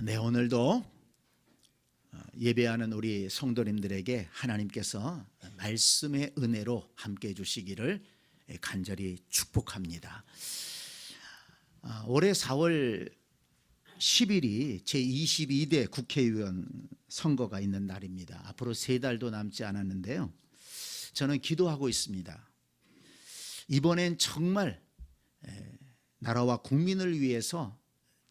네, 오늘도 예배하는 우리 성도님들에게 하나님께서 말씀의 은혜로 함께 해주시기를 간절히 축복합니다. 올해 4월 10일이 제22대 국회의원 선거가 있는 날입니다. 앞으로 3달도 남지 않았는데요, 저는 기도하고 있습니다. 이번엔 정말 나라와 국민을 위해서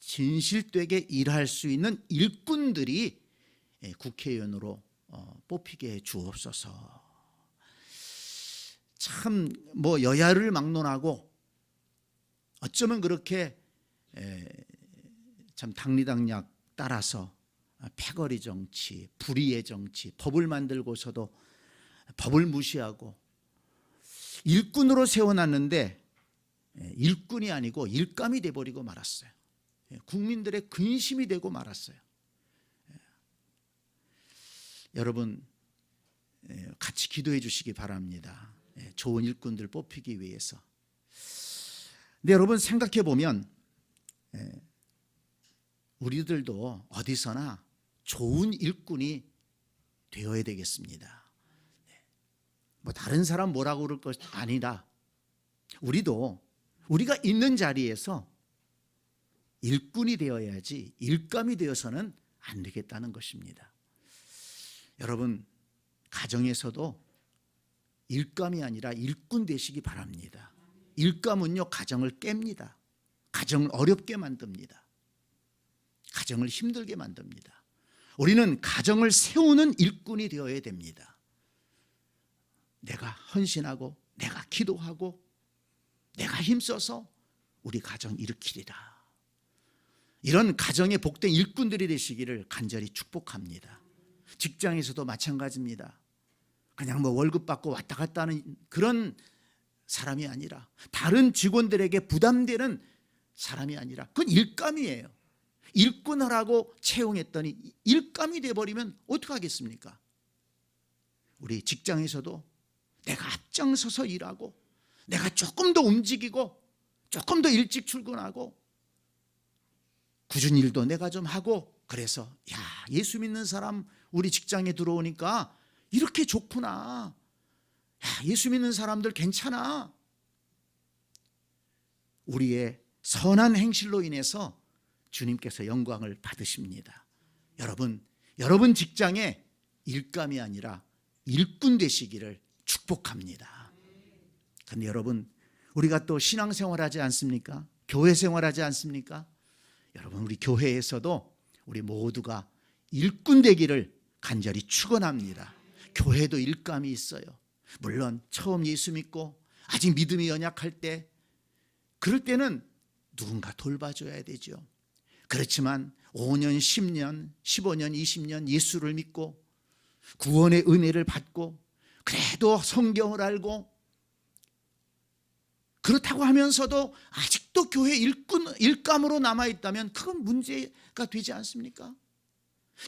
진실되게 일할 수 있는 일꾼들이 국회의원으로 뽑히게 해 주옵소서. 참 여야를 막론하고 어쩌면 그렇게 참 당리당략 따라서 패거리 정치, 불의의 정치, 법을 만들고서도 법을 무시하고 일꾼으로 세워놨는데 일꾼이 아니고 일감이 돼버리고 말았어요. 국민들의 근심이 되고 말았어요. 여러분 같이 기도해 주시기 바랍니다. 좋은 일꾼들 뽑히기 위해서. 근데 여러분 생각해 보면 우리들도 어디서나 좋은 일꾼이 되어야 되겠습니다. 다른 사람 뭐라고 그럴 것 아니라 우리가 있는 자리에서 일꾼이 되어야지 일감이 되어서는 안 되겠다는 것입니다. 여러분 가정에서도 일감이 아니라 일꾼 되시기 바랍니다. 일감은요 가정을 깹니다. 가정을 어렵게 만듭니다. 가정을 힘들게 만듭니다. 우리는 가정을 세우는 일꾼이 되어야 됩니다. 내가 헌신하고 내가 기도하고 내가 힘써서 우리 가정 일으키리라. 이런 가정의 복된 일꾼들이 되시기를 간절히 축복합니다. 직장에서도 마찬가지입니다. 그냥 월급 받고 왔다 갔다 하는 그런 사람이 아니라, 다른 직원들에게 부담되는 사람이 아니라, 그건 일감이에요. 일꾼하라고 채용했더니 일감이 돼버리면 어떡하겠습니까? 우리 직장에서도 내가 앞장서서 일하고 내가 조금 더 움직이고 조금 더 일찍 출근하고 굳은 일도 내가 좀 하고, 그래서 예수 믿는 사람 우리 직장에 들어오니까 이렇게 좋구나, 예수 믿는 사람들 괜찮아. 우리의 선한 행실로 인해서 주님께서 영광을 받으십니다. 여러분 직장에 일감이 아니라 일꾼 되시기를 축복합니다. 그런데 여러분, 우리가 또 신앙생활하지 않습니까? 교회 생활하지 않습니까? 여러분, 우리 교회에서도 우리 모두가 일꾼 되기를 간절히 축원합니다. 교회도 일감이 있어요. 물론 처음 예수 믿고 아직 믿음이 연약할 때, 그럴 때는 누군가 돌봐줘야 되죠. 그렇지만 5년, 10년, 15년, 20년 예수를 믿고 구원의 은혜를 받고 그래도 성경을 알고 그렇다고 하면서도 아직도 교회 일감으로 남아있다면 그건 문제가 되지 않습니까?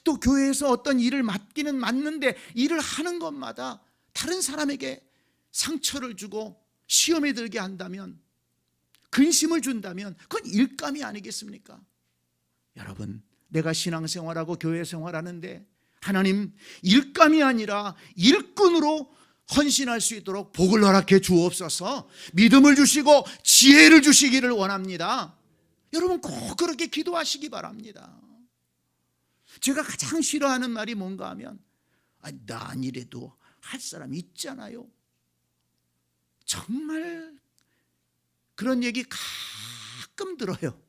또 교회에서 어떤 일을 맡기는 맞는데 일을 하는 것마다 다른 사람에게 상처를 주고 시험에 들게 한다면, 근심을 준다면 그건 일감이 아니겠습니까? 여러분, 내가 신앙생활하고 교회 생활하는데 하나님 일감이 아니라 일꾼으로 헌신할 수 있도록 복을 허락해 주옵소서. 믿음을 주시고 지혜를 주시기를 원합니다. 여러분 꼭 그렇게 기도하시기 바랍니다. 제가 가장 싫어하는 말이 뭔가 하면 나 아니래도 할 사람이 있잖아요. 정말 그런 얘기 가끔 들어요.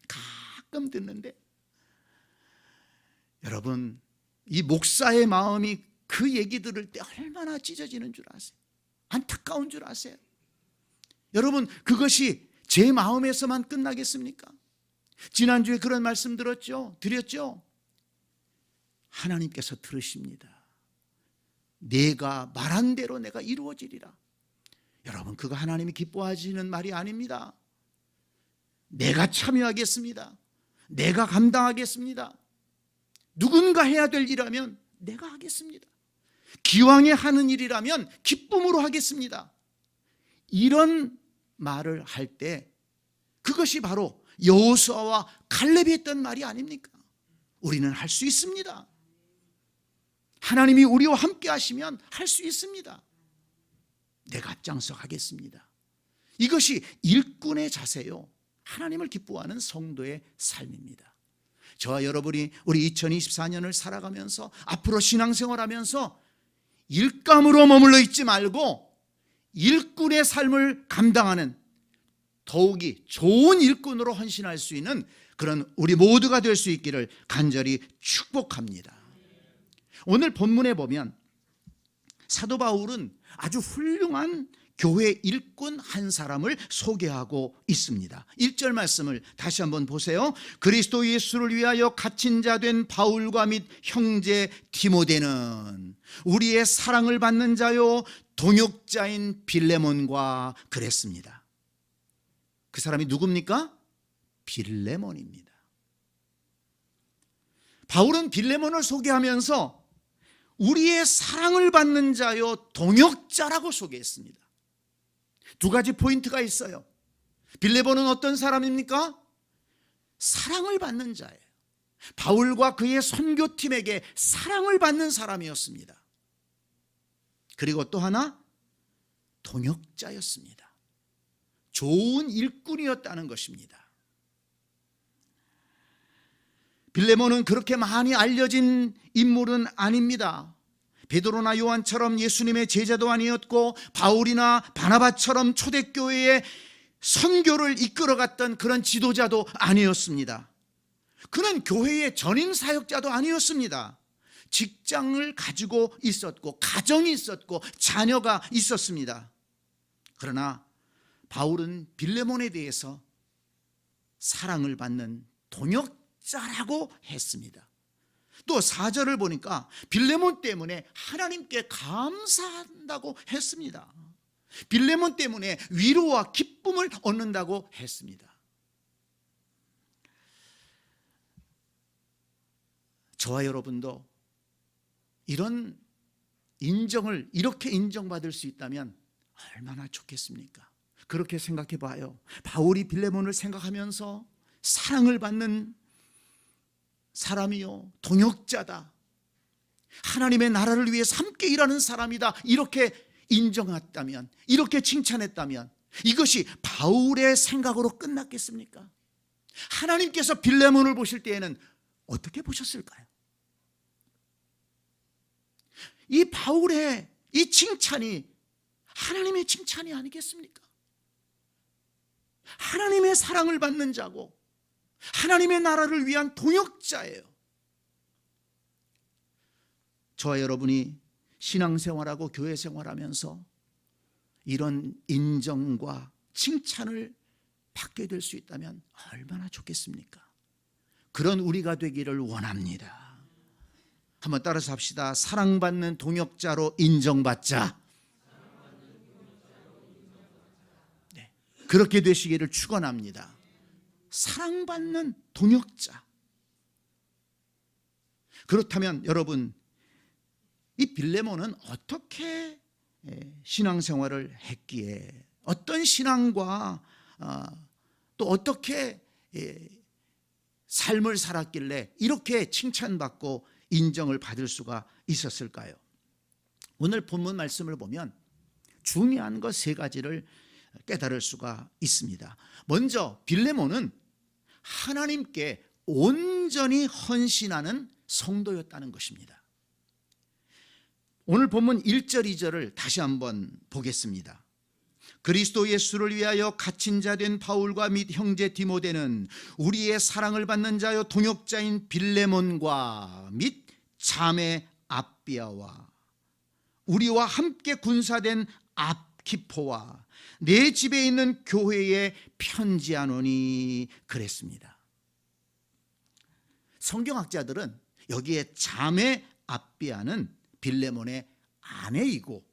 가끔 듣는데, 여러분 이 목사의 마음이 그 얘기 들을 때 얼마나 찢어지는 줄 아세요? 안타까운 줄 아세요? 여러분 그것이 제 마음에서만 끝나겠습니까? 지난주에 그런 말씀 드렸죠? 하나님께서 들으십니다. 내가 말한 대로 내가 이루어지리라. 여러분 그거 하나님이 기뻐하시는 말이 아닙니다. 내가 참여하겠습니다. 내가 감당하겠습니다. 누군가 해야 될 일이라면 내가 하겠습니다. 기왕에 하는 일이라면 기쁨으로 하겠습니다. 이런 말을 할 때 그것이 바로 여호수아와 갈렙이 했던 말이 아닙니까? 우리는 할 수 있습니다. 하나님이 우리와 함께 하시면 할 수 있습니다. 내가 앞장서 가겠습니다. 이것이 일꾼의 자세요. 하나님을 기뻐하는 성도의 삶입니다. 저와 여러분이 우리 2024년을 살아가면서 앞으로 신앙생활하면서 일감으로 머물러 있지 말고 일꾼의 삶을 감당하는 더욱이 좋은 일꾼으로 헌신할 수 있는 그런 우리 모두가 될 수 있기를 간절히 축복합니다. 오늘 본문에 보면 사도 바울은 아주 훌륭한 교회 일꾼 한 사람을 소개하고 있습니다. 1절 말씀을 다시 한번 보세요. 그리스도 예수를 위하여 갇힌 자 된 바울과 및 형제 디모데는 우리의 사랑을 받는 자요 동역자인 빌레몬과 그랬습니다. 그 사람이 누굽니까? 빌레몬입니다. 바울은 빌레몬을 소개하면서 우리의 사랑을 받는 자요 동역자라고 소개했습니다. 두 가지 포인트가 있어요. 빌레몬은 어떤 사람입니까? 사랑을 받는 자예요. 바울과 그의 선교팀에게 사랑을 받는 사람이었습니다. 그리고 또 하나 동역자였습니다. 좋은 일꾼이었다는 것입니다. 빌레몬은 그렇게 많이 알려진 인물은 아닙니다. 베드로나 요한처럼 예수님의 제자도 아니었고 바울이나 바나바처럼 초대교회의 선교를 이끌어갔던 그런 지도자도 아니었습니다. 그는 교회의 전임 사역자도 아니었습니다. 직장을 가지고 있었고 가정이 있었고 자녀가 있었습니다. 그러나 바울은 빌레몬에 대해서 사랑을 받는 동역자라고 했습니다. 또 4절을 보니까 빌레몬 때문에 하나님께 감사한다고 했습니다. 빌레몬 때문에 위로와 기쁨을 얻는다고 했습니다. 저와 여러분도 이런 인정을 이렇게 인정받을 수 있다면 얼마나 좋겠습니까? 그렇게 생각해 봐요. 바울이 빌레몬을 생각하면서 사랑을 받는 사람이요 동역자다, 하나님의 나라를 위해서 함께 일하는 사람이다, 이렇게 인정했다면, 이렇게 칭찬했다면 이것이 바울의 생각으로 끝났겠습니까? 하나님께서 빌레몬을 보실 때에는 어떻게 보셨을까요? 이 바울의 이 칭찬이 하나님의 칭찬이 아니겠습니까? 하나님의 사랑을 받는 자고 하나님의 나라를 위한 동역자예요. 저와 여러분이 신앙생활하고 교회생활하면서 이런 인정과 칭찬을 받게 될 수 있다면 얼마나 좋겠습니까? 그런 우리가 되기를 원합니다. 한번 따라서 합시다. 사랑받는 동역자로 인정받자. 네, 그렇게 되시기를 축원합니다. 사랑받는 동역자. 그렇다면 여러분, 이 빌레몬은 어떻게 신앙생활을 했기에, 어떤 신앙과 또 어떻게 삶을 살았길래 이렇게 칭찬받고 인정을 받을 수가 있었을까요? 오늘 본문 말씀을 보면 중요한 것 3가지를 깨달을 수가 있습니다. 먼저 빌레몬은 하나님께 온전히 헌신하는 성도였다는 것입니다. 오늘 본문 1절 2절을 다시 한번 보겠습니다. 그리스도 예수를 위하여 갇힌 자 된 바울과 및 형제 디모데는 우리의 사랑을 받는 자요 동역자인 빌레몬과 및 자매 아비아와 우리와 함께 군사된 아키포와 내 집에 있는 교회에 편지하노니 그랬습니다. 성경학자들은 여기에 자매 아비아는 빌레몬의 아내이고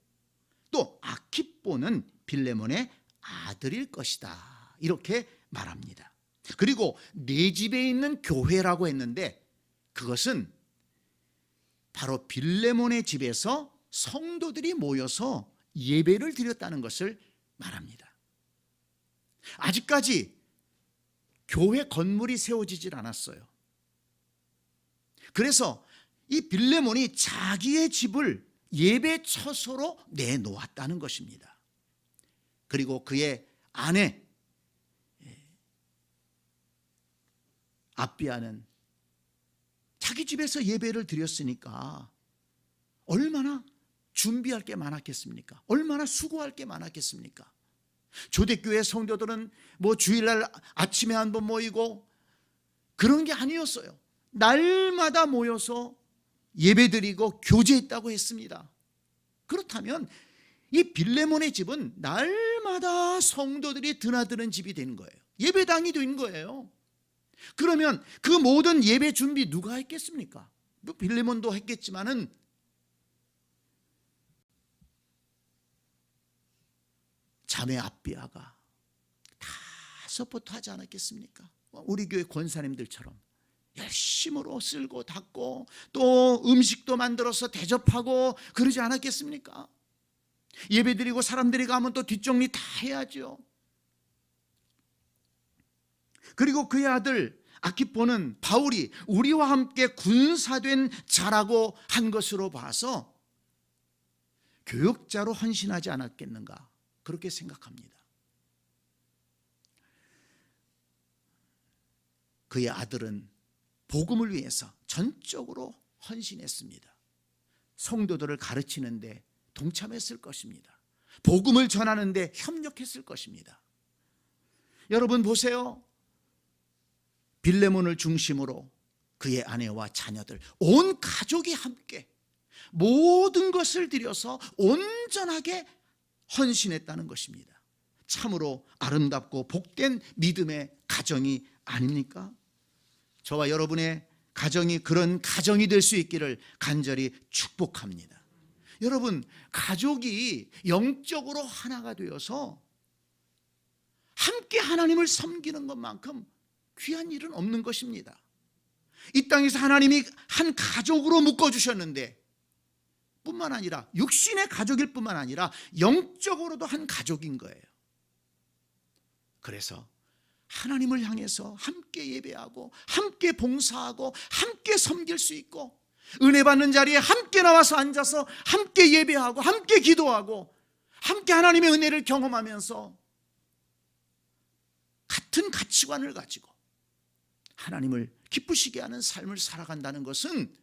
또 아키포는 빌레몬의 아들일 것이다, 이렇게 말합니다. 그리고 내 집에 있는 교회라고 했는데 그것은 바로 빌레몬의 집에서 성도들이 모여서 예배를 드렸다는 것을 말합니다. 아직까지 교회 건물이 세워지질 않았어요. 그래서 이 빌레몬이 자기의 집을 예배 처소로 내놓았다는 것입니다. 그리고 그의 아내 아비아는 자기 집에서 예배를 드렸으니까 얼마나 준비할 게 많았겠습니까? 얼마나 수고할 게 많았겠습니까? 초대교회 성도들은 뭐 주일날 아침에 한번 모이고 그런 게 아니었어요. 날마다 모여서 예배드리고 교제했다고 했습니다. 그렇다면 이 빌레몬의 집은 날마다 성도들이 드나드는 집이 된 거예요. 예배당이 된 거예요. 그러면 그 모든 예배 준비 누가 했겠습니까? 빌레몬도 했겠지만은 자매 아비아가 다 서포트하지 않았겠습니까? 우리 교회 권사님들처럼 열심으로 쓸고 닦고 또 음식도 만들어서 대접하고 그러지 않았겠습니까? 예배드리고 사람들이 가면 또 뒷정리 다 해야죠. 그리고 그의 아들 아키포는 바울이 우리와 함께 군사된 자라고 한 것으로 봐서 교역자로 헌신하지 않았겠는가 그렇게 생각합니다. 그의 아들은 복음을 위해서 전적으로 헌신했습니다. 성도들을 가르치는데 동참했을 것입니다. 복음을 전하는데 협력했을 것입니다. 여러분 보세요. 빌레몬을 중심으로 그의 아내와 자녀들, 온 가족이 함께 모든 것을 들여서 온전하게 헌신했다는 것입니다. 참으로 아름답고 복된 믿음의 가정이 아닙니까? 저와 여러분의 가정이 그런 가정이 될 수 있기를 간절히 축복합니다. 여러분, 가족이 영적으로 하나가 되어서 함께 하나님을 섬기는 것만큼 귀한 일은 없는 것입니다. 이 땅에서 하나님이 한 가족으로 묶어주셨는데 뿐만 아니라 육신의 가족일 뿐만 아니라 영적으로도 한 가족인 거예요. 그래서 하나님을 향해서 함께 예배하고 함께 봉사하고 함께 섬길 수 있고 은혜 받는 자리에 함께 나와서 앉아서 함께 예배하고 함께 기도하고 함께 하나님의 은혜를 경험하면서 같은 가치관을 가지고 하나님을 기쁘시게 하는 삶을 살아간다는 것은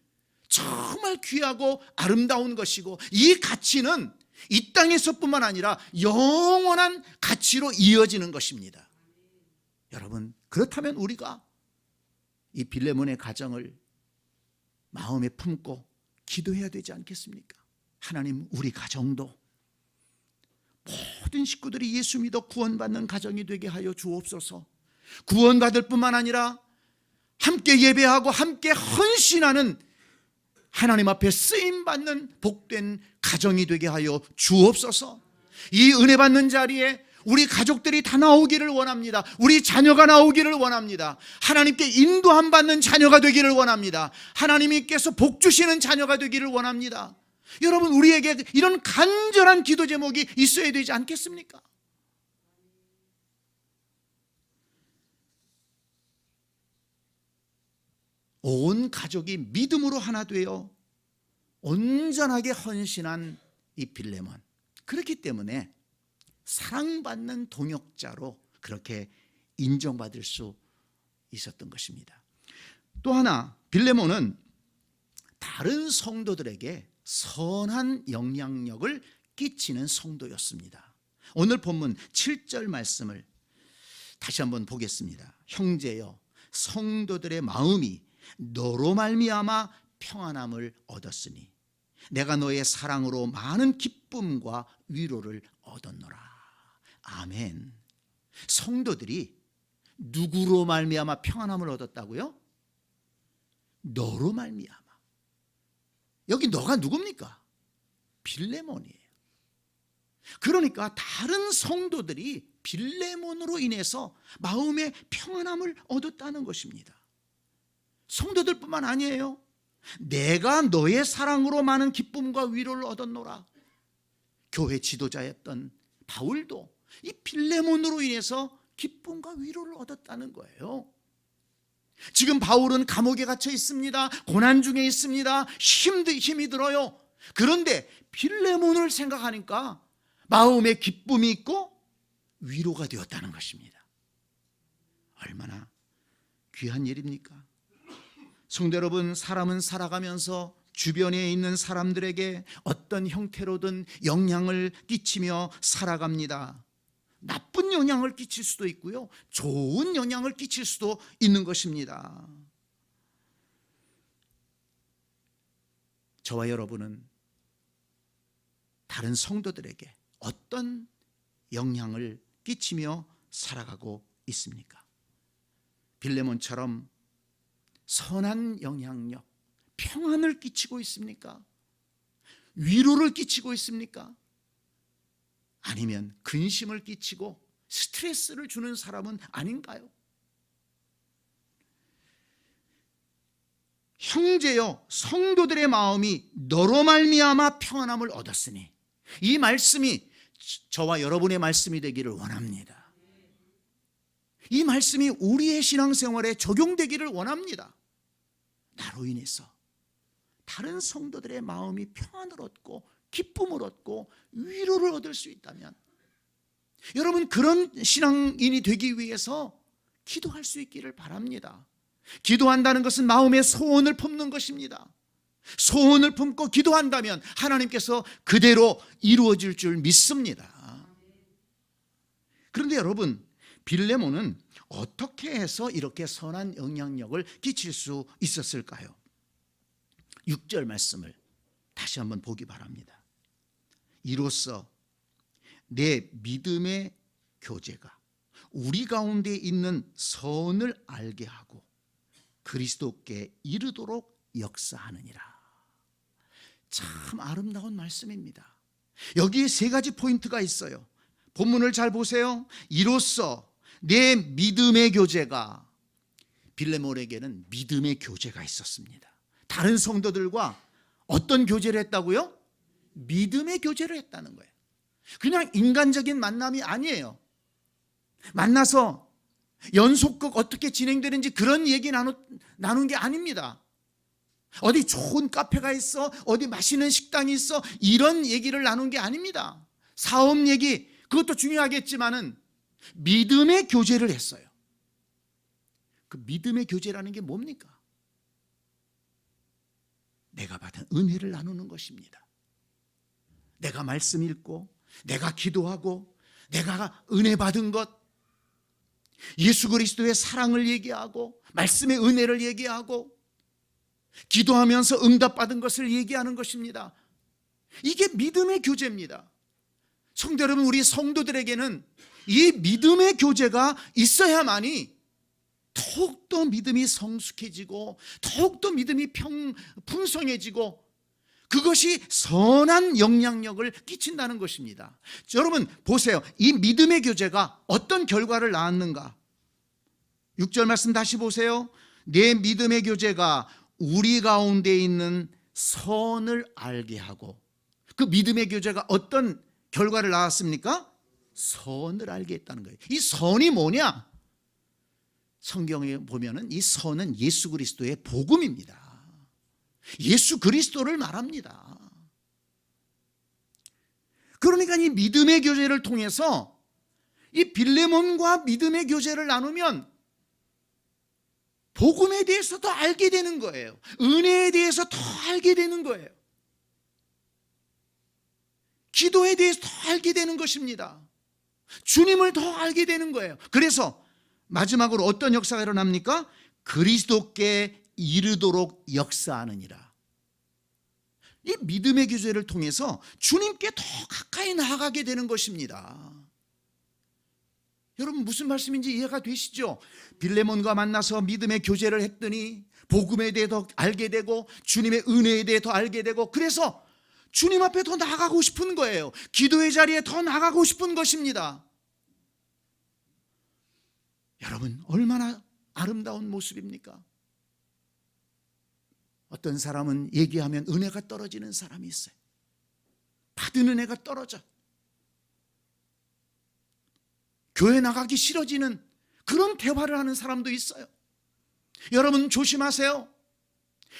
정말 귀하고 아름다운 것이고 이 가치는 이 땅에서뿐만 아니라 영원한 가치로 이어지는 것입니다. 여러분, 그렇다면 우리가 이 빌레몬의 가정을 마음에 품고 기도해야 되지 않겠습니까? 하나님, 우리 가정도 모든 식구들이 예수 믿어 구원받는 가정이 되게 하여 주옵소서. 구원받을 뿐만 아니라 함께 예배하고 함께 헌신하는 하나님 앞에 쓰임받는 복된 가정이 되게 하여 주옵소서. 이 은혜 받는 자리에 우리 가족들이 다 나오기를 원합니다. 우리 자녀가 나오기를 원합니다. 하나님께 인도함 받는 자녀가 되기를 원합니다. 하나님께서 복 주시는 자녀가 되기를 원합니다. 여러분, 우리에게 이런 간절한 기도 제목이 있어야 되지 않겠습니까? 온 가족이 믿음으로 하나 되어 온전하게 헌신한 이 빌레몬, 그렇기 때문에 사랑받는 동역자로 그렇게 인정받을 수 있었던 것입니다. 또 하나, 빌레몬은 다른 성도들에게 선한 영향력을 끼치는 성도였습니다. 오늘 본문 7절 말씀을 다시 한번 보겠습니다. 형제여, 성도들의 마음이 너로 말미암아 평안함을 얻었으니 내가 너의 사랑으로 많은 기쁨과 위로를 얻었노라. 아멘. 성도들이 누구로 말미암아 평안함을 얻었다고요? 너로 말미암아. 여기 너가 누굽니까? 빌레몬이에요. 그러니까 다른 성도들이 빌레몬으로 인해서 마음의 평안함을 얻었다는 것입니다. 성도들뿐만 아니에요. 내가 너의 사랑으로 많은 기쁨과 위로를 얻었노라. 교회 지도자였던 바울도 이 빌레몬으로 인해서 기쁨과 위로를 얻었다는 거예요. 지금 바울은 감옥에 갇혀 있습니다. 고난 중에 있습니다. 힘이 들어요. 그런데 빌레몬을 생각하니까 마음에 기쁨이 있고 위로가 되었다는 것입니다. 얼마나 귀한 일입니까? 성도 여러분, 사람은 살아가면서 주변에 있는 사람들에게 어떤 형태로든 영향을 끼치며 살아갑니다. 나쁜 영향을 끼칠 수도 있고요, 좋은 영향을 끼칠 수도 있는 것입니다. 저와 여러분은 다른 성도들에게 어떤 영향을 끼치며 살아가고 있습니까? 빌레몬처럼 선한 영향력, 평안을 끼치고 있습니까? 위로를 끼치고 있습니까? 아니면 근심을 끼치고 스트레스를 주는 사람은 아닌가요? 형제여, 성도들의 마음이 너로 말미암아 평안함을 얻었으니, 이 말씀이 저와 여러분의 말씀이 되기를 원합니다. 이 말씀이 우리의 신앙생활에 적용되기를 원합니다. 나로 인해서 다른 성도들의 마음이 평안을 얻고 기쁨을 얻고 위로를 얻을 수 있다면, 여러분, 그런 신앙인이 되기 위해서 기도할 수 있기를 바랍니다. 기도한다는 것은 마음의 소원을 품는 것입니다. 소원을 품고 기도한다면 하나님께서 그대로 이루어질 줄 믿습니다. 그런데 여러분, 빌레몬은 어떻게 해서 이렇게 선한 영향력을 끼칠 수 있었을까요? 6절 말씀을 다시 한번 보기 바랍니다. 이로써 내 믿음의 교제가 우리 가운데 있는 선을 알게 하고 그리스도께 이르도록 역사하느니라. 참 아름다운 말씀입니다. 여기에 세 가지 포인트가 있어요. 본문을 잘 보세요. 이로써 내 믿음의 교제가, 빌레몬에게는 믿음의 교제가 있었습니다. 다른 성도들과 어떤 교제를 했다고요? 믿음의 교제를 했다는 거예요. 그냥 인간적인 만남이 아니에요. 만나서 연속극 어떻게 진행되는지 그런 얘기 나눈 게 아닙니다. 어디 좋은 카페가 있어, 어디 맛있는 식당이 있어, 이런 얘기를 나눈 게 아닙니다. 사업 얘기, 그것도 중요하겠지만은 믿음의 교제를 했어요. 그 믿음의 교제라는 게 뭡니까? 내가 받은 은혜를 나누는 것입니다. 내가 말씀 읽고, 내가 기도하고, 내가 은혜 받은 것, 예수 그리스도의 사랑을 얘기하고, 말씀의 은혜를 얘기하고, 기도하면서 응답받은 것을 얘기하는 것입니다. 이게 믿음의 교제입니다. 성도 여러분, 우리 성도들에게는 이 믿음의 교제가 있어야만이 더욱더 믿음이 성숙해지고, 더욱더 믿음이 풍성해지고, 그것이 선한 영향력을 끼친다는 것입니다. 여러분 보세요. 이 믿음의 교제가 어떤 결과를 낳았는가? 6절 말씀 다시 보세요. 내 믿음의 교제가 우리 가운데 있는 선을 알게 하고, 그 믿음의 교제가 어떤 결과를 낳았습니까? 선을 알게 했다는 거예요. 이 선이 뭐냐? 성경에 보면은 이 선은 예수 그리스도의 복음입니다. 예수 그리스도를 말합니다. 그러니까 이 믿음의 교제를 통해서 이 빌레몬과 믿음의 교제를 나누면 복음에 대해서 더 알게 되는 거예요. 은혜에 대해서 더 알게 되는 거예요. 기도에 대해서 더 알게 되는 것입니다. 주님을 더 알게 되는 거예요. 그래서 마지막으로 어떤 역사가 일어납니까? 그리스도께 이르도록 역사하느니라. 이 믿음의 교제를 통해서 주님께 더 가까이 나아가게 되는 것입니다. 여러분 무슨 말씀인지 이해가 되시죠? 빌레몬과 만나서 믿음의 교제를 했더니 복음에 대해 더 알게 되고, 주님의 은혜에 대해 더 알게 되고, 그래서 주님 앞에 더 나아가고 싶은 거예요. 기도의 자리에 더 나아가고 싶은 것입니다. 여러분 얼마나 아름다운 모습입니까? 어떤 사람은 얘기하면 은혜가 떨어지는 사람이 있어요. 받은 은혜가 떨어져. 교회 나가기 싫어지는 그런 대화를 하는 사람도 있어요. 여러분 조심하세요.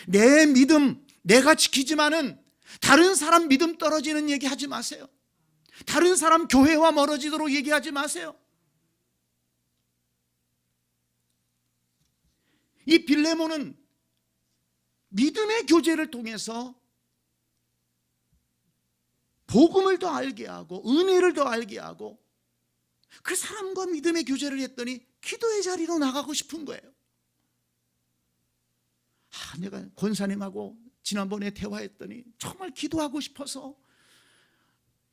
내 믿음 내가 지키지만은 다른 사람 믿음 떨어지는 얘기 하지 마세요. 다른 사람 교회와 멀어지도록 얘기하지 마세요. 이 빌레몬은 믿음의 교제를 통해서 복음을 더 알게 하고 은혜를 더 알게 하고 그 사람과 믿음의 교제를 했더니 기도의 자리로 나가고 싶은 거예요. 내가 권사님하고 지난번에 대화했더니 정말 기도하고 싶어서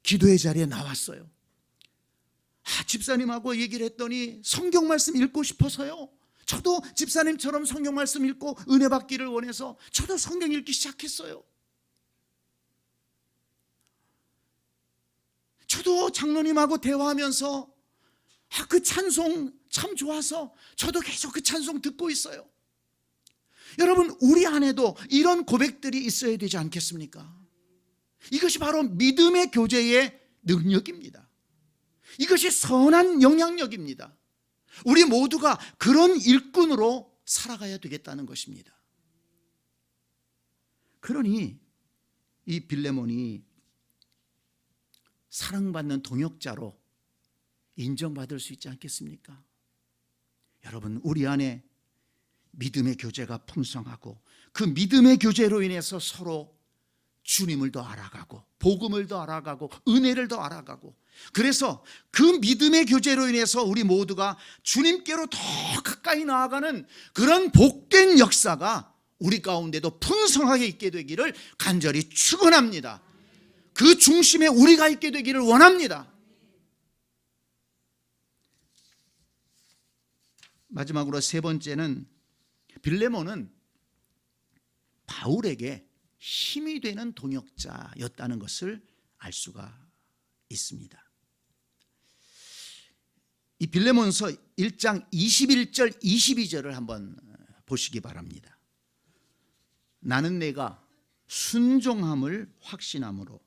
기도의 자리에 나왔어요. 집사님하고 얘기를 했더니 성경 말씀 읽고 싶어서요. 저도 집사님처럼 성경 말씀 읽고 은혜 받기를 원해서 저도 성경 읽기 시작했어요. 저도 장로님하고 대화하면서 그 찬송 참 좋아서 저도 계속 그 찬송 듣고 있어요. 여러분, 우리 안에도 이런 고백들이 있어야 되지 않겠습니까? 이것이 바로 믿음의 교제의 능력입니다. 이것이 선한 영향력입니다. 우리 모두가 그런 일꾼으로 살아가야 되겠다는 것입니다. 그러니 이 빌레몬이 사랑받는 동역자로 인정받을 수 있지 않겠습니까? 여러분, 우리 안에 믿음의 교제가 풍성하고 그 믿음의 교제로 인해서 서로 주님을 더 알아가고 복음을 더 알아가고 은혜를 더 알아가고, 그래서 그 믿음의 교제로 인해서 우리 모두가 주님께로 더 가까이 나아가는 그런 복된 역사가 우리 가운데도 풍성하게 있게 되기를 간절히 축원합니다. 그 중심에 우리가 있게 되기를 원합니다. 마지막으로 세 번째는 빌레몬은 바울에게 힘이 되는 동역자였다는 것을 알 수가 있습니다. 이 빌레몬서 1장 21절 22절을 한번 보시기 바랍니다. 나는 내가 순종함을 확신함으로,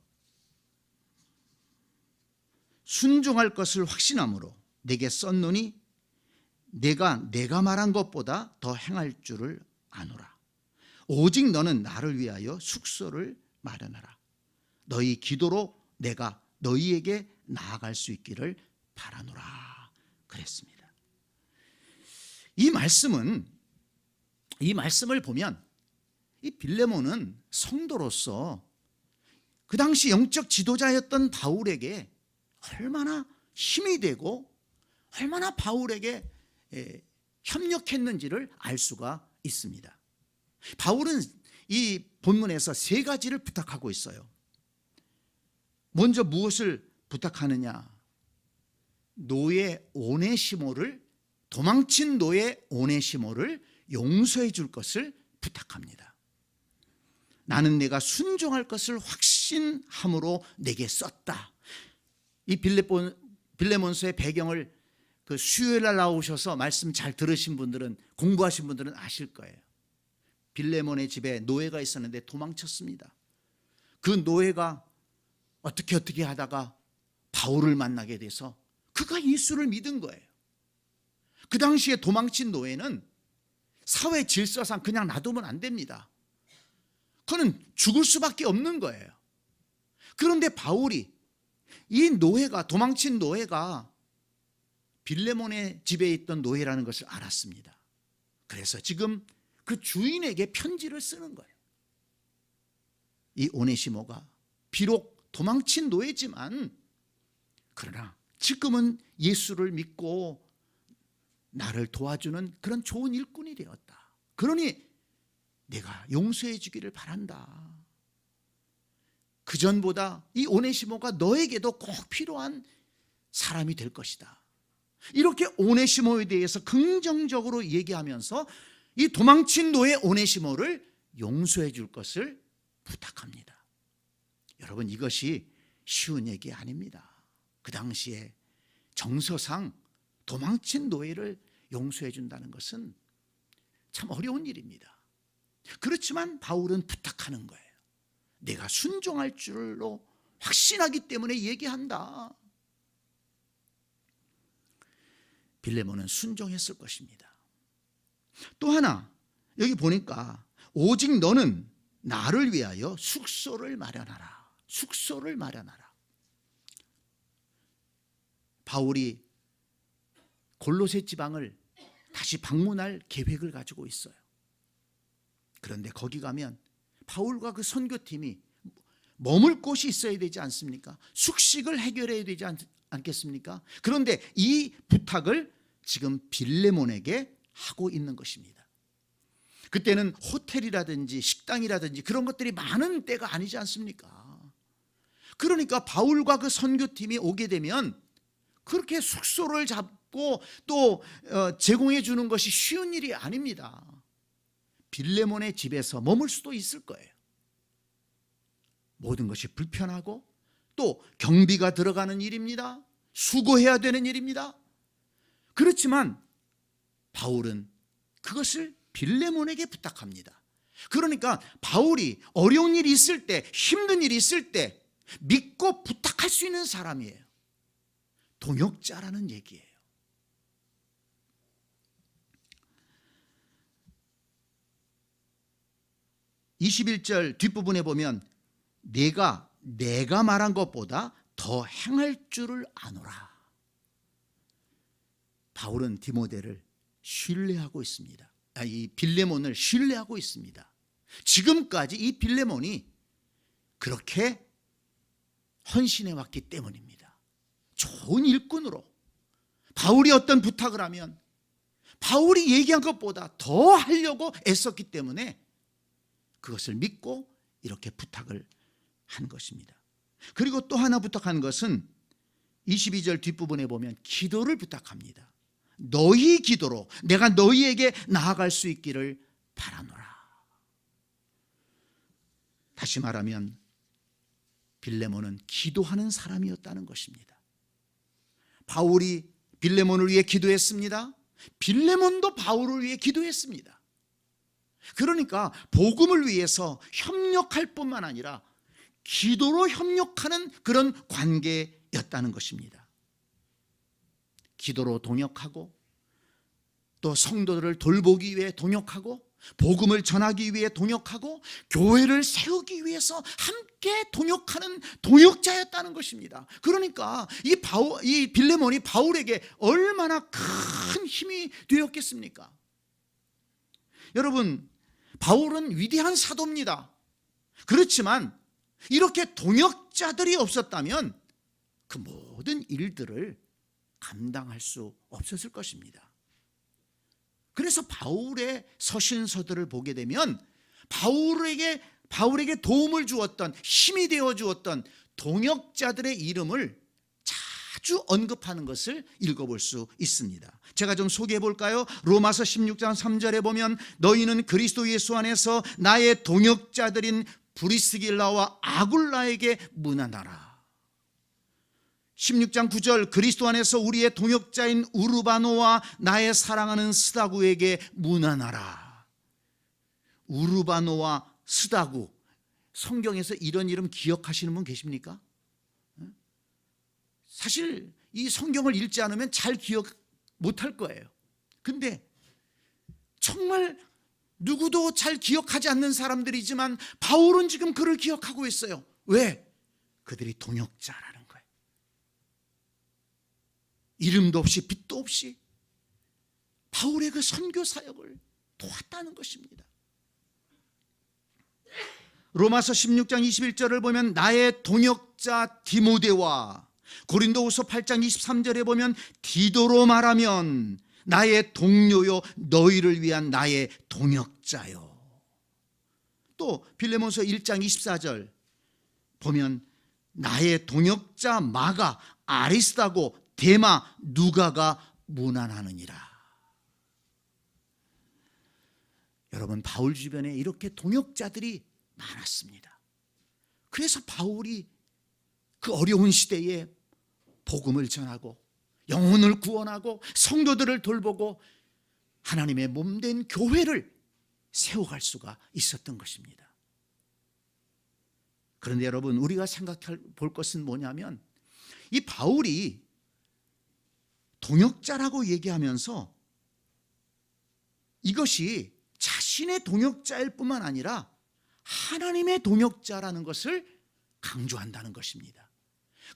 순종할 것을 확신함으로 내게 썼노니 내가 말한 것보다 더 행할 줄을 아노라. 오직 너는 나를 위하여 숙소를 마련하라. 너희 기도로 내가 너희에게 나아갈 수 있기를 바라노라 그랬습니다. 이 말씀을 보면 이 빌레몬은 성도로서 그 당시 영적 지도자였던 바울에게 얼마나 힘이 되고 얼마나 바울에게 협력했는지를 알 수가 있습니다. 바울은 이 본문에서 세 가지를 부탁하고 있어요. 먼저 무엇을 부탁하느냐? 노예 오네시모를, 도망친 노예 오네시모를 용서해 줄 것을 부탁합니다. 나는 내가 순종할 것을 확신함으로 내게 썼다. 이 빌레몬서의 배경을 그 수요일 날 나오셔서 말씀 잘 들으신 분들은, 공부하신 분들은 아실 거예요. 빌레몬의 집에 노예가 있었는데 도망쳤습니다. 그 노예가 어떻게 하다가 바울을 만나게 돼서 그가 예수를 믿은 거예요. 그 당시에 도망친 노예는 사회 질서상 그냥 놔두면 안 됩니다. 그는 죽을 수밖에 없는 거예요. 그런데 바울이, 이 노예가, 도망친 노예가 빌레몬의 집에 있던 노예라는 것을 알았습니다. 그래서 지금 그 주인에게 편지를 쓰는 거예요. 이 오네시모가 비록 도망친 노예지만 그러나 지금은 예수를 믿고 나를 도와주는 그런 좋은 일꾼이 되었다. 그러니 내가 용서해 주기를 바란다. 그전보다 이 오네시모가 너에게도 꼭 필요한 사람이 될 것이다. 이렇게 오네시모에 대해서 긍정적으로 얘기하면서 이 도망친 노예 오네시모를 용서해 줄 것을 부탁합니다. 여러분, 이것이 쉬운 얘기 아닙니다. 그 당시에 정서상 도망친 노예를 용서해 준다는 것은 참 어려운 일입니다. 그렇지만 바울은 부탁하는 거예요. 내가 순종할 줄로 확신하기 때문에 얘기한다. 빌레몬은 순종했을 것입니다. 또 하나, 여기 보니까 오직 너는 나를 위하여 숙소를 마련하라. 숙소를 마련하라. 바울이 골로새 지방을 다시 방문할 계획을 가지고 있어요. 그런데 거기 가면 바울과 그 선교팀이 머물 곳이 있어야 되지 않습니까? 숙식을 해결해야 되지 않겠습니까? 그런데 이 부탁을 지금 빌레몬에게 하고 있는 것입니다. 그때는 호텔이라든지 식당이라든지 그런 것들이 많은 때가 아니지 않습니까? 그러니까 바울과 그 선교팀이 오게 되면 그렇게 숙소를 잡고 또 제공해 주는 것이 쉬운 일이 아닙니다. 빌레몬의 집에서 머물 수도 있을 거예요. 모든 것이 불편하고 또 경비가 들어가는 일입니다. 수고해야 되는 일입니다. 그렇지만 바울은 그것을 빌레몬에게 부탁합니다. 그러니까 바울이 어려운 일이 있을 때, 힘든 일이 있을 때 믿고 부탁할 수 있는 사람이에요. 동역자라는 얘기예요. (21절) 뒷부분에 보면 내가 말한 것보다 더 행할 줄을 아노라. 바울은 디모데를 신뢰하고 있습니다. 이 빌레몬을 신뢰하고 있습니다. 지금까지 이 빌레몬이 그렇게 헌신해 왔기 때문입니다. 좋은 일꾼으로 바울이 어떤 부탁을 하면 바울이 얘기한 것보다 더 하려고 애썼기 때문에 그것을 믿고 이렇게 부탁을 한 것입니다. 그리고 또 하나 부탁한 것은 22절 뒷부분에 보면 기도를 부탁합니다. 너희 기도로 내가 너희에게 나아갈 수 있기를 바라노라. 다시 말하면 빌레몬은 기도하는 사람이었다는 것입니다. 바울이 빌레몬을 위해 기도했습니다. 빌레몬도 바울을 위해 기도했습니다. 그러니까 복음을 위해서 협력할 뿐만 아니라 기도로 협력하는 그런 관계였다는 것입니다. 기도로 동역하고 또 성도들을 돌보기 위해 동역하고 복음을 전하기 위해 동역하고 교회를 세우기 위해서 함께 동역하는 동역자였다는 것입니다. 그러니까 이 빌레몬이 바울에게 얼마나 큰 힘이 되었겠습니까? 여러분, 바울은 위대한 사도입니다. 그렇지만 이렇게 동역자들이 없었다면 그 모든 일들을 감당할 수 없었을 것입니다. 그래서 바울의 서신서들을 보게 되면 바울에게 도움을 주었던, 힘이 되어 주었던 동역자들의 이름을 자주 언급하는 것을 읽어볼 수 있습니다. 제가 좀 소개해 볼까요? 로마서 16장 3절에 보면 너희는 그리스도 예수 안에서 나의 동역자들인 브리스길라와 아굴라에게 문안하라. 16장 9절 그리스도 안에서 우리의 동역자인 우르바노와 나의 사랑하는 스다구에게 문안하라. 우르바노와 스다구, 성경에서 이런 이름 기억하시는 분 계십니까? 사실 이 성경을 읽지 않으면 잘 기억 못할 거예요. 근데 정말 누구도 잘 기억하지 않는 사람들이지만 바울은 지금 그를 기억하고 있어요. 왜? 그들이 동역자라는 거예요. 이름도 없이 빛도 없이 바울의 그 선교 사역을 도왔다는 것입니다. 로마서 16장 21절을 보면 나의 동역자 디모데와 고린도후서 8장 23절에 보면 디도로 말하면 나의 동료요 너희를 위한 나의 동역자요. 또 빌레몬서 1장 24절 보면 나의 동역자 마가 아리스다고 데마 누가가 문안하느니라. 여러분, 바울 주변에 이렇게 동역자들이 많았습니다. 그래서 바울이 그 어려운 시대에 복음을 전하고 영혼을 구원하고 성도들을 돌보고 하나님의 몸된 교회를 세워갈 수가 있었던 것입니다. 그런데 여러분, 우리가 생각해 볼 것은 뭐냐면 이 바울이 동역자라고 얘기하면서 이것이 자신의 동역자일 뿐만 아니라 하나님의 동역자라는 것을 강조한다는 것입니다.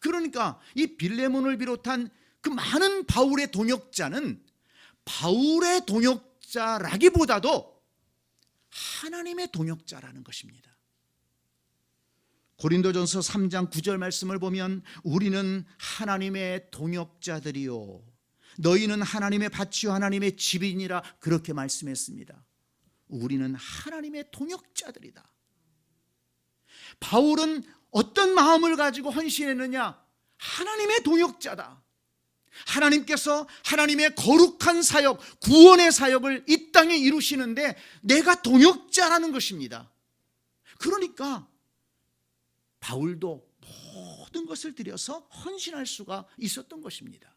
그러니까 이 빌레몬을 비롯한 그 많은 바울의 동역자는 바울의 동역자라기보다도 하나님의 동역자라는 것입니다. 고린도전서 3장 9절 말씀을 보면 우리는 하나님의 동역자들이요 너희는 하나님의 밭이요 하나님의 집이니라 그렇게 말씀했습니다. 우리는 하나님의 동역자들이다. 바울은 어떤 마음을 가지고 헌신했느냐? 하나님의 동역자다. 하나님께서 하나님의 거룩한 사역, 구원의 사역을 이 땅에 이루시는데 내가 동역자라는 것입니다. 그러니까 바울도 모든 것을 들여서 헌신할 수가 있었던 것입니다.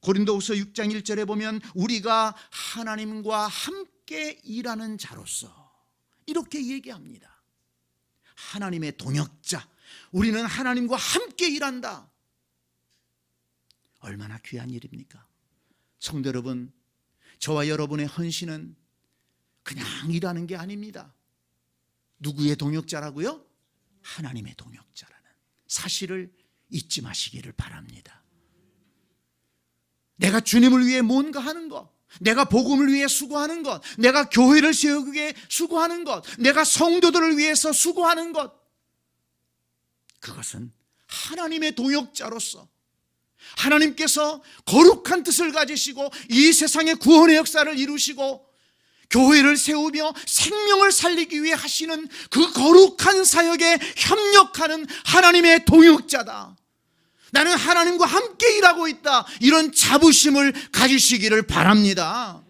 고린도후서 6장 1절에 보면 우리가 하나님과 함께 일하는 자로서 이렇게 얘기합니다. 하나님의 동역자, 우리는 하나님과 함께 일한다. 얼마나 귀한 일입니까? 성도 여러분, 저와 여러분의 헌신은 그냥 일하는 게 아닙니다. 누구의 동역자라고요? 하나님의 동역자라는 사실을 잊지 마시기를 바랍니다. 내가 주님을 위해 뭔가 하는 것, 내가 복음을 위해 수고하는 것, 내가 교회를 세우기 위해 수고하는 것, 내가 성도들을 위해서 수고하는 것, 그것은 하나님의 동역자로서 하나님께서 거룩한 뜻을 가지시고 이 세상의 구원의 역사를 이루시고 교회를 세우며 생명을 살리기 위해 하시는 그 거룩한 사역에 협력하는 하나님의 동역자다. 나는 하나님과 함께 일하고 있다. 이런 자부심을 가지시기를 바랍니다.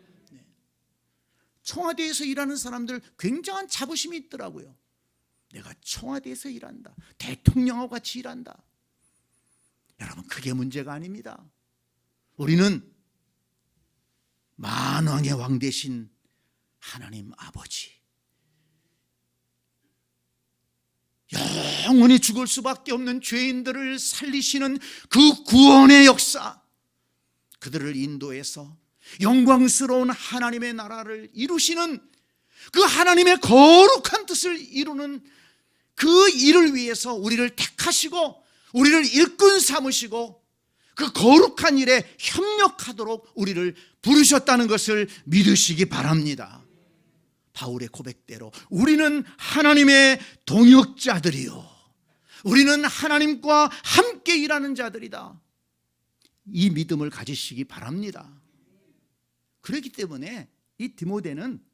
청와대에서 일하는 사람들 굉장한 자부심이 있더라고요. 내가 청와대에서 일한다. 대통령하고 같이 일한다. 여러분, 그게 문제가 아닙니다. 우리는 만왕의 왕 되신 하나님 아버지, 영원히 죽을 수밖에 없는 죄인들을 살리시는 그 구원의 역사, 그들을 인도해서 영광스러운 하나님의 나라를 이루시는 그 하나님의 거룩한 뜻을 이루는 그 일을 위해서 우리를 택하시고 우리를 일꾼 삼으시고 그 거룩한 일에 협력하도록 우리를 부르셨다는 것을 믿으시기 바랍니다. 바울의 고백대로 우리는 하나님의 동역자들이요, 우리는 하나님과 함께 일하는 자들이다. 이 믿음을 가지시기 바랍니다. 그렇기 때문에 이 디모데는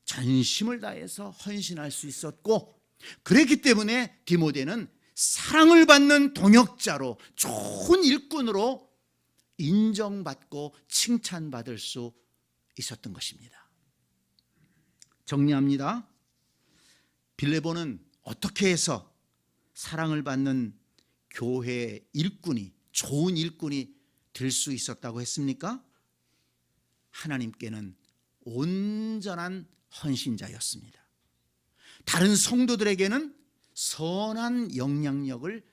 전심을 다해서 헌신할 수 있었고, 그렇기 때문에 디모데는 사랑을 받는 동역자로, 좋은 일꾼으로 인정받고 칭찬받을 수 있었던 것입니다. 정리합니다. 빌레몬은 어떻게 해서 사랑을 받는 교회 일꾼이, 좋은 일꾼이 될 수 있었다고 했습니까? 하나님께는 온전한 헌신자였습니다. 다른 성도들에게는 선한 영향력을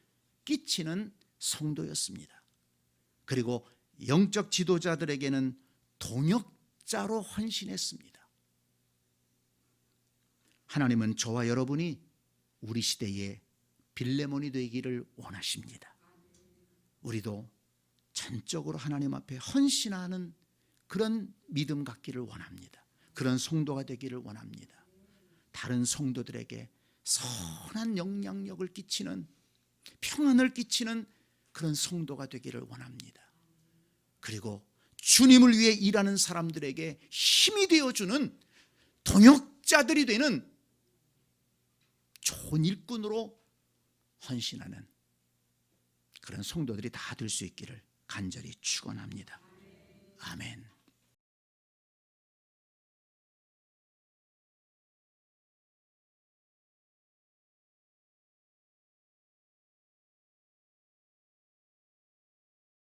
끼치는 성도였습니다. 그리고 영적 지도자들에게는 동역자로 헌신했습니다. 하나님은 저와 여러분이 우리 시대에 빌레몬이 되기를 원하십니다. 우리도 전적으로 하나님 앞에 헌신하는 그런 믿음 갖기를 원합니다. 그런 성도가 되기를 원합니다. 다른 성도들에게 선한 영향력을 끼치는, 평안을 끼치는 그런 성도가 되기를 원합니다. 그리고 주님을 위해 일하는 사람들에게 힘이 되어주는 동역자들이 되는 좋은 일꾼으로 헌신하는 그런 성도들이 다 될 수 있기를 간절히 축원합니다. 아멘.